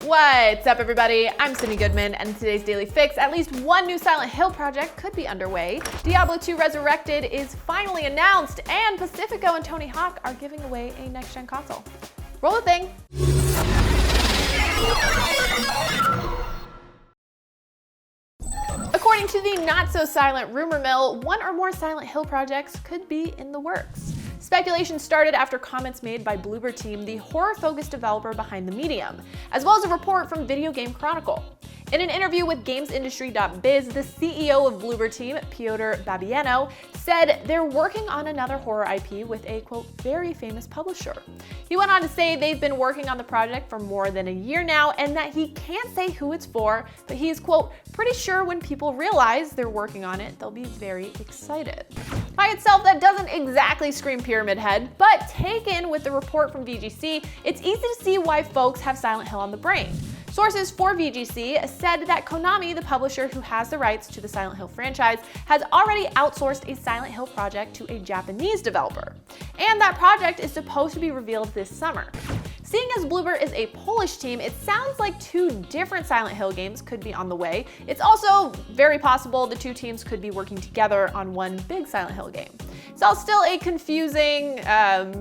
What's up, everybody? I'm Sydnee-Goodman, and in today's Daily Fix, at least one new Silent Hill project could be underway. Diablo 2 Resurrected is finally announced, and Pacifico and Tony Hawk are giving away a next-gen console. Roll the thing. According to the not-so-silent rumor mill, one or more Silent Hill projects could be in the works. Speculation started after comments made by Bloober Team, the horror-focused developer behind the medium, as well as a report from Video Game Chronicle. In an interview with Gamesindustry.biz, the CEO of Bloober Team, Piotr Babieno, said they're working on another horror IP with a, quote, very famous publisher. He went on to say they've been working on the project for more than a year now and that he can't say who it's for, but he's, quote, pretty sure when people realize they're working on it, they'll be very excited. By itself, that doesn't exactly scream Pyramid Head, but taken with the report from VGC, it's easy to see why folks have Silent Hill on the brain. Sources for VGC said that Konami, the publisher who has the rights to the Silent Hill franchise, has already outsourced a Silent Hill project to a Japanese developer. And that project is supposed to be revealed this summer. Seeing as Bloober is a Polish team, it sounds like two different Silent Hill games could be on the way. It's also very possible the two teams could be working together on one big Silent Hill game. It's all still a confusing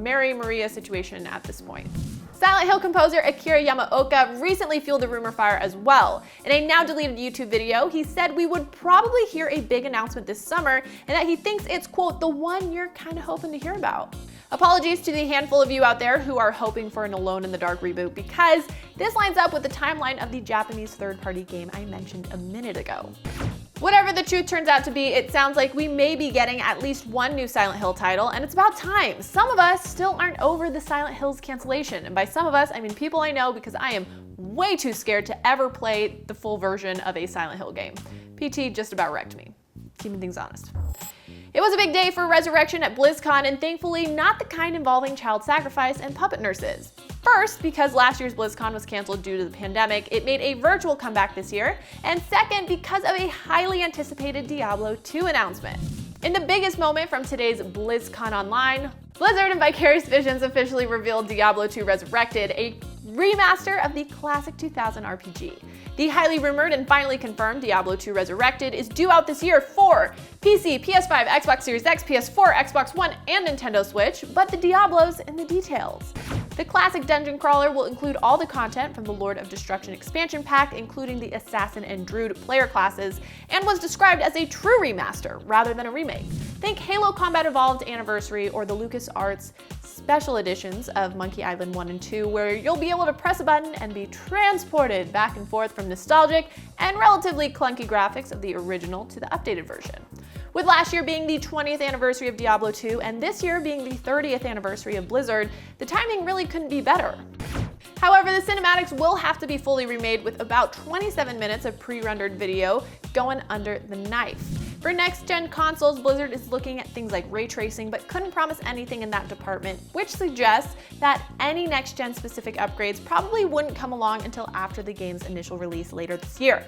Mary Maria situation at this point. Silent Hill composer Akira Yamaoka recently fueled the rumor fire as well. In a now deleted YouTube video, he said we would probably hear a big announcement this summer and that he thinks it's, quote, the one you're kind of hoping to hear about. Apologies to the handful of you out there who are hoping for an Alone in the Dark reboot, because this lines up with the timeline of the Japanese third-party game I mentioned a minute ago. Whatever the truth turns out to be, it sounds like we may be getting at least one new Silent Hill title, and it's about time. Some of us still aren't over the Silent Hills cancellation, and by some of us, I mean people I know, because I am way too scared to ever play the full version of a Silent Hill game. PT just about wrecked me, keeping things honest. It was a big day for Resurrection at Blizzcon, and thankfully not the kind involving child sacrifice and puppet nurses. First, because last year's Blizzcon was canceled due to the pandemic, it made a virtual comeback this year, and second, because of a highly anticipated Diablo 2 announcement. In the biggest moment from today's BlizzCon Online, Blizzard and Vicarious Visions officially revealed Diablo 2 Resurrected, a remaster of the classic 2000 RPG. The highly rumored and finally confirmed Diablo 2 Resurrected is due out this year for PC, PS5, Xbox Series X, PS4, Xbox One, and Nintendo Switch, but the Diablo's in the details. The classic dungeon crawler will include all the content from the Lord of Destruction expansion pack, including the Assassin and Druid player classes, and was described as a true remaster rather than a remake. Think Halo Combat Evolved Anniversary or the LucasArts special editions of Monkey Island 1 and 2, where you'll be able to press a button and be transported back and forth from nostalgic and relatively clunky graphics of the original to the updated version. With last year being the 20th anniversary of Diablo 2 and this year being the 30th anniversary of Blizzard, the timing really couldn't be better. However, the cinematics will have to be fully remade with about 27 minutes of pre-rendered video going under the knife. For next-gen consoles, Blizzard is looking at things like ray tracing, but couldn't promise anything in that department, which suggests that any next-gen specific upgrades probably wouldn't come along until after the game's initial release later this year.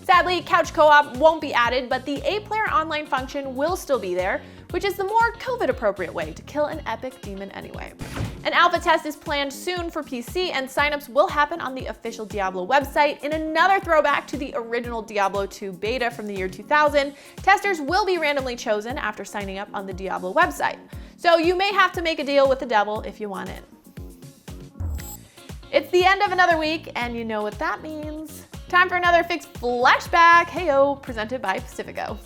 Sadly, couch co-op won't be added, but the 8-player online function will still be there, which is the more COVID-appropriate way to kill an epic demon anyway. An alpha test is planned soon for PC, and signups will happen on the official Diablo website. In another throwback to the original Diablo 2 beta from the year 2000, testers will be randomly chosen after signing up on the Diablo website. So you may have to make a deal with the devil if you want in. It's the end of another week, and you know what that means. Time for another Fix Flashback Heyo, presented by Pacifico.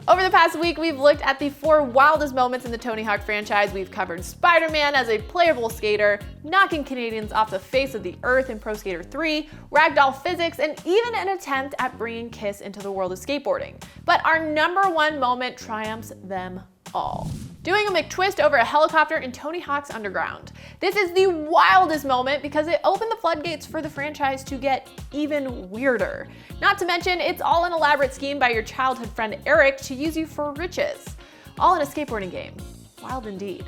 Over the past week, we've looked at the 4 wildest moments in the Tony Hawk franchise. We've covered Spider-Man as a playable skater, knocking Canadians off the face of the earth in Pro Skater 3, ragdoll physics, and even an attempt at bringing Kiss into the world of skateboarding. But our #1 moment triumphs them all. Doing a McTwist over a helicopter in Tony Hawk's Underground. This is the wildest moment because it opened the floodgates for the franchise to get even weirder. Not to mention, it's all an elaborate scheme by your childhood friend Eric to use you for riches. All in a skateboarding game. Wild indeed.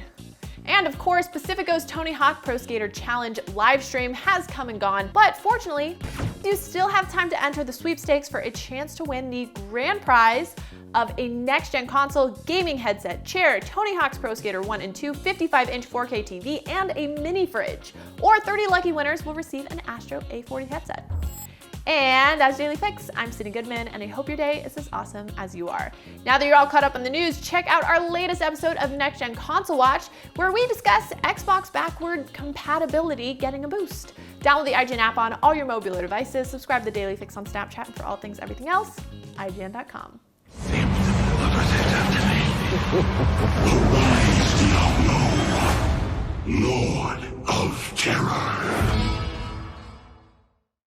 And of course, Pacifico's Tony Hawk Pro Skater Challenge livestream has come and gone, but fortunately, you still have time to enter the sweepstakes for a chance to win the grand prize of a next-gen console, gaming headset, chair, Tony Hawk's Pro Skater 1 and 2, 55-inch 4K TV, and a mini fridge. Or 30 lucky winners will receive an Astro A40 headset. And that's Daily Fix. I'm Sydnee-Goodman, and I hope your day is as awesome as you are. Now that you're all caught up on the news, check out our latest episode of Next Gen Console Watch, where we discuss Xbox backward compatibility getting a boost. Download the IGN app on all your mobile devices, subscribe to Daily Fix on Snapchat, and for all things everything else, ign.com. Arise, Diablo, Lord of Terror.